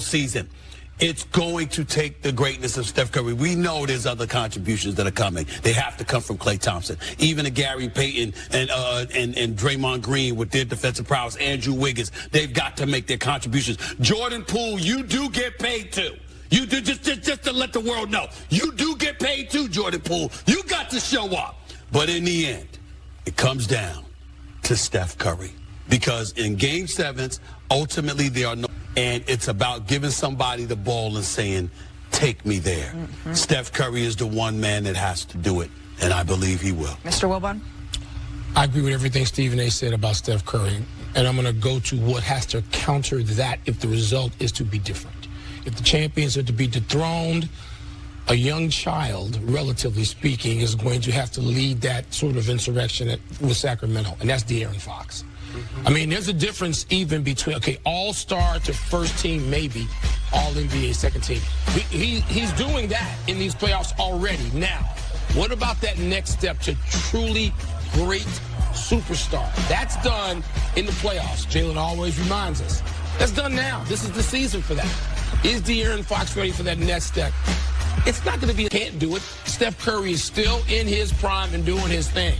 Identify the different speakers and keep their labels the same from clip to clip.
Speaker 1: season. It's going to take the greatness of Steph Curry. We know there's other contributions that are coming. They have to come from Klay Thompson. Even a Gary Payton and Draymond Green with their defensive prowess, Andrew Wiggins, they've got to make their contributions. Jordan Poole, you do get paid too. You do just to let the world know. You do get paid too, Jordan Poole. You got to show up. But in the end, it comes down to Steph Curry. Because in Game 7s, ultimately there are no... And it's about giving somebody the ball and saying, take me there. Mm-hmm. Steph Curry is the one man that has to do it, and I believe he will.
Speaker 2: Mr. Wilbon?
Speaker 3: I agree with everything Stephen A. said about Steph Curry, and I'm going to go to what has to counter that if the result is to be different. If the champions are to be dethroned, a young child, relatively speaking, is going to have to lead that sort of insurrection with Sacramento, and that's De'Aaron Fox. I mean, there's a difference even between, okay, all-star to first team, maybe, all-NBA second team. He's doing that in these playoffs already. Now, what about that next step to truly great superstar? That's done in the playoffs. Jalen always reminds us. That's done now. This is the season for that. Is De'Aaron Fox ready for that next step? It's not going to be, can't do it. Steph Curry is still in his prime and doing his thing.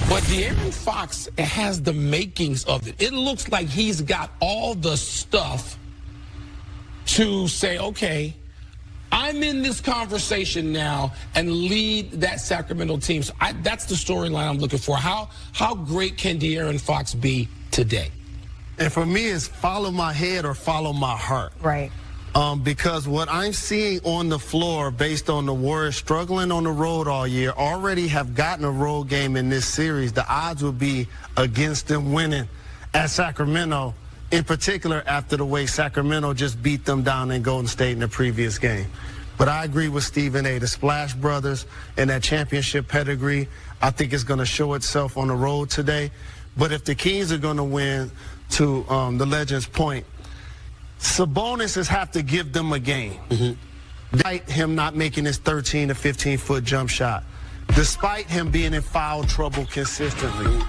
Speaker 3: But De'Aaron Fox has the makings of it. It looks like he's got all the stuff to say, okay, I'm in this conversation now and lead that Sacramento team. So that's the storyline I'm looking for. How great can De'Aaron Fox be today?
Speaker 4: And for me, it's follow my head or follow my heart.
Speaker 2: Right.
Speaker 4: Because what I'm seeing on the floor, based on the Warriors struggling on the road all year, already have gotten a road game in this series. The odds would be against them winning at Sacramento, in particular after the way Sacramento just beat them down in Golden State in the previous game. But I agree with Stephen A. The Splash Brothers and that championship pedigree, I think it's going to show itself on the road today. But if the Kings are going to win, to the Legends' point, Sabonis have to give them a game. Despite him not making his 13 to 15-foot jump shot, despite him being in foul trouble consistently,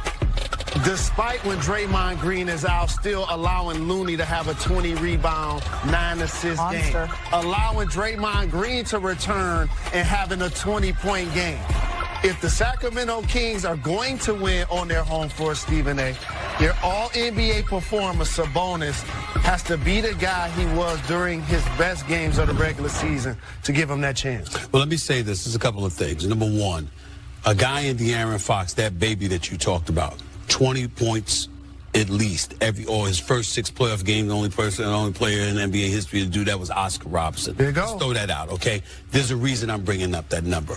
Speaker 4: despite when Draymond Green is out, still allowing Looney to have a 20-rebound, 9-assist game, allowing Draymond Green to return and having a 20-point game. If the Sacramento Kings are going to win on their home floor, Stephen A., their all-NBA performer, Sabonis, has to be the guy he was during his best games of the regular season to give him that chance.
Speaker 1: Well, let me say this. There's a couple of things. Number one, a guy in De'Aaron Fox, that baby that you talked about, 20 points at least, or his first 6 playoff games, the only player in NBA history to do that was Oscar Robertson.
Speaker 4: There you go.
Speaker 1: Let's throw that out, okay? There's a reason I'm bringing up that number.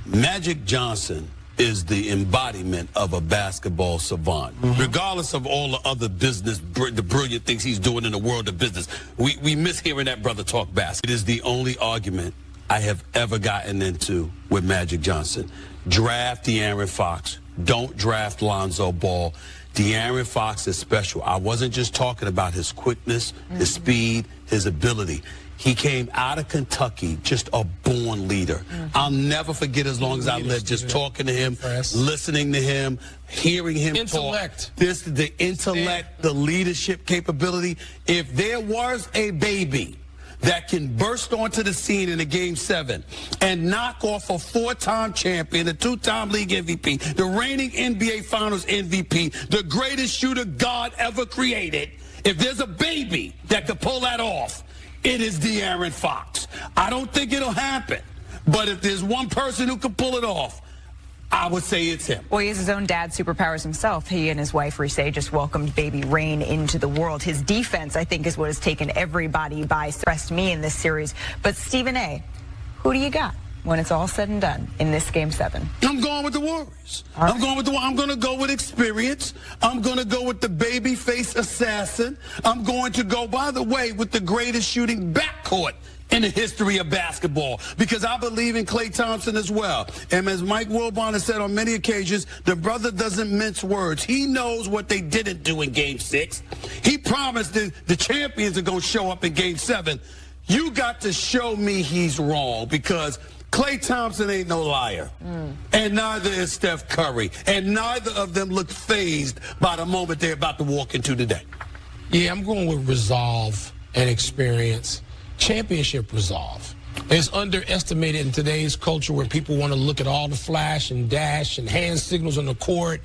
Speaker 1: Magic Johnson is the embodiment of a basketball savant. Regardless of all the other business, the brilliant things he's doing in the world of business, we miss hearing that brother talk basketball. It is the only argument I have ever gotten into with Magic Johnson. Draft De'Aaron Fox. Don't draft Lonzo Ball. De'Aaron Fox is special. I wasn't just talking about his quickness, his speed, his ability. He came out of Kentucky just a born leader. I'll never forget as long as I live just talking to him, listening to him, hearing him talk. The intellect, the leadership capability. If there was a baby that can burst onto the scene in a Game 7 and knock off a 4-time champion, a 2-time league MVP, the reigning NBA Finals MVP, the greatest shooter God ever created, if there's a baby that could pull that off, it is De'Aaron Fox. I don't think it'll happen, but if there's one person who can pull it off, I would say it's him.
Speaker 2: Well, he has his own dad's superpowers himself. He and his wife, Reese, just welcomed baby Rain into the world. His defense, I think, is what has taken everybody by surprise, me in this series. But Stephen A., who do you got when it's all said and done in this Game 7?
Speaker 1: I'm going with the Warriors. I'm going to go with experience. I'm going to go with the babyface assassin. I'm going to go, by the way, with the greatest shooting backcourt in the history of basketball, because I believe in Klay Thompson as well. And as Mike Wilbon has said on many occasions, the brother doesn't mince words. He knows what they didn't do in Game 6. He promised the champions are going to show up in Game 7. You got to show me he's wrong, because Klay Thompson ain't no liar. And neither is Steph Curry. And neither of them look fazed by the moment they're about to walk into today.
Speaker 3: Yeah, I'm going with resolve and experience, championship resolve. It's underestimated in today's culture where people want to look at all the flash and dash and hand signals on the court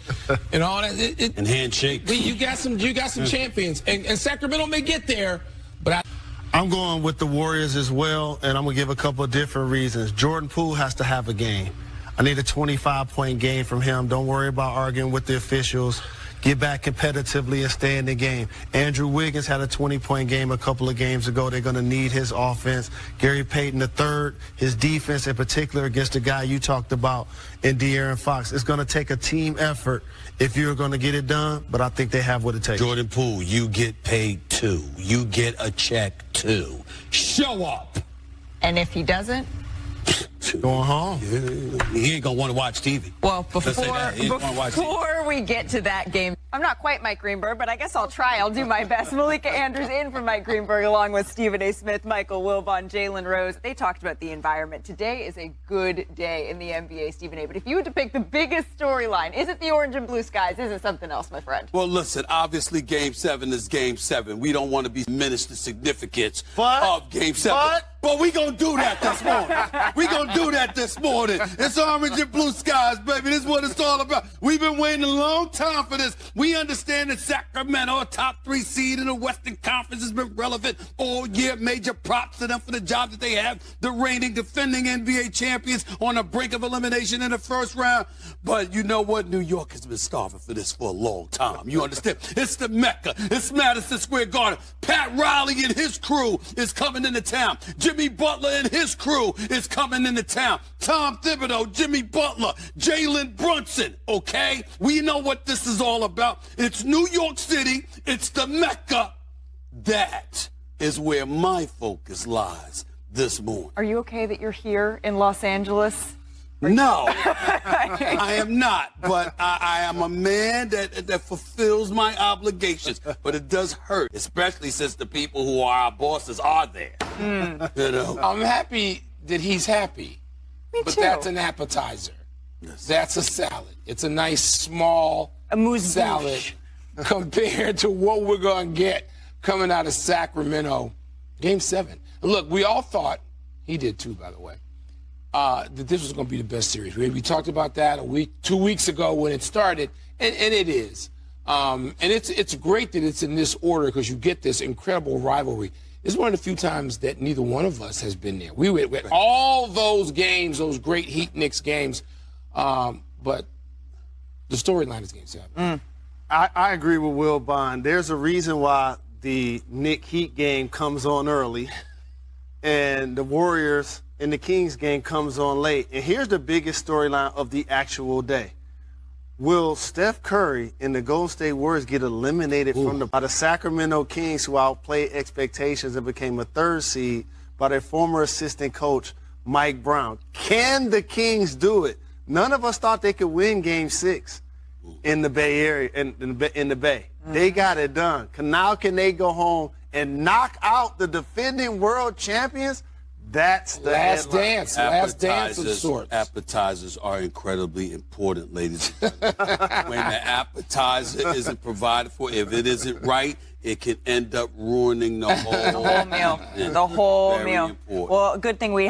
Speaker 3: and all that.
Speaker 1: And handshakes.
Speaker 3: You got some champions, and Sacramento may get there, but
Speaker 4: I'm going with the Warriors as well, and I'm going to give a couple of different reasons. Jordan Poole has to have a game. I need a 25-point game from him. Don't worry about arguing with the officials. Get back competitively and stay in the game. Andrew Wiggins had a 20-point game a couple of games ago. They're going to need his offense. Gary Payton III, his defense in particular against the guy you talked about in De'Aaron Fox. It's going to take a team effort if you're going to get it done, but I think they have what it takes.
Speaker 1: Jordan Poole, you get paid too. You get a check too. Show up.
Speaker 2: And if he doesn't?
Speaker 4: Going home.
Speaker 1: He ain't going to want to watch TV.
Speaker 2: Well, before we get to that game,
Speaker 5: I'm not quite Mike Greenberg, but I guess I'll try. I'll do my best. Malika Andrews in for Mike Greenberg, along with Stephen A. Smith, Michael Wilbon, Jalen Rose. They talked about the environment. Today is a good day in the NBA, Stephen A. But if you had to pick the biggest storyline, is it the orange and blue skies? Is it something else, my friend?
Speaker 1: Well, listen, obviously Game 7 is Game 7. We don't want to be diminished the significance of Game 7. But we going to do that this morning. We going to do that this morning. It's orange and blue skies, baby. This is what it's all about. We've been waiting a long time for this. We understand that Sacramento, a top 3 seed in the Western Conference, has been relevant all year. Major props to them for the job that they have. The reigning, defending NBA champions on the brink of elimination in the first round. But you know what? New York has been starving for this for a long time. You understand? It's the Mecca. It's Madison Square Garden. Pat Riley and his crew is coming into town. Jimmy Butler and his crew is coming into town. Tom Thibodeau, Jimmy Butler, Jalen Brunson, okay? We know what this is all about. It's New York City. It's the Mecca. That is where my focus lies this morning.
Speaker 5: Are you okay that you're here in Los Angeles?
Speaker 1: No, I am not. But I am a man that fulfills my obligations. But it does hurt, especially since the people who are our bosses are there. You know?
Speaker 3: I'm happy that he's happy.
Speaker 5: Me
Speaker 3: but
Speaker 5: too.
Speaker 3: that's an appetizer. That's a salad. It's a nice small
Speaker 5: Amuse-bouche.
Speaker 3: salad compared to what we're going to get coming out of Sacramento. Game 7. Look, we all thought, he did too, by the way, that this was going to be the best series. We talked about that 2 weeks ago when it started, and it is. And it's great that it's in this order because you get this incredible rivalry. It's one of the few times that neither one of us has been there. We went all those games, those great Heat-Knicks games, but the storyline is Game 7.
Speaker 4: I agree with Will Bond. There's a reason why the Knicks Heat game comes on early and the Warriors and the Kings game comes on late. And here's the biggest storyline of the actual day. Will Steph Curry and the Golden State Warriors get eliminated by the Sacramento Kings, who outplayed expectations and became a 3rd seed, by their former assistant coach, Mike Brown? Can the Kings do it? None of us thought they could win Game 6 in the Bay Area, in the Bay. They got it done. Now can they go home and knock out the defending world champions? That's the
Speaker 3: last dance of sorts.
Speaker 1: Appetizers are incredibly important, ladies and gentlemen. When the appetizer isn't provided for, if it isn't right, it can end up ruining the whole
Speaker 5: meal. The whole meal.
Speaker 1: Very important.
Speaker 5: Well, good thing we